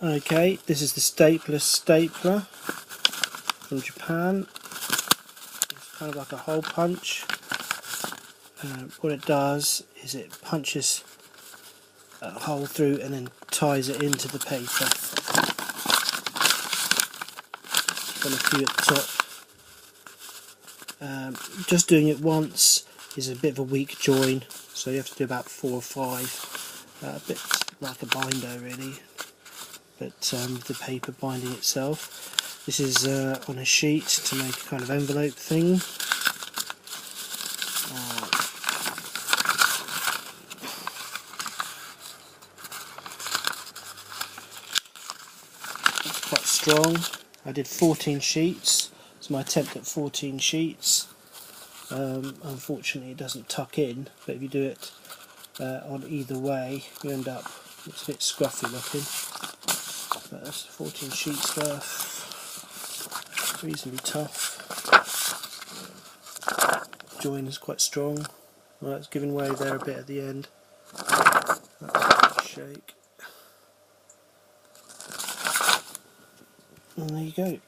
Okay, this is the Stapleless stapler from Japan. It's kind of like a hole punch. What it does is it punches a hole through and then ties it into the paper. Got a few at the top. Just doing it once is a bit of a weak join, so you have to do about 4 or 5. A bit like a binder really, but the paper binding itself. This is on a sheet to make a kind of envelope thing. It's quite strong. I did 14 sheets. It's my attempt at 14 sheets. Unfortunately it doesn't tuck in, but if you do it on either way you end up, it's a bit scruffy looking, but that's 14 sheets worth. Reasonably tough. Join is quite strong. Well, it's giving way there a bit at the end. That's a shake. And there you go.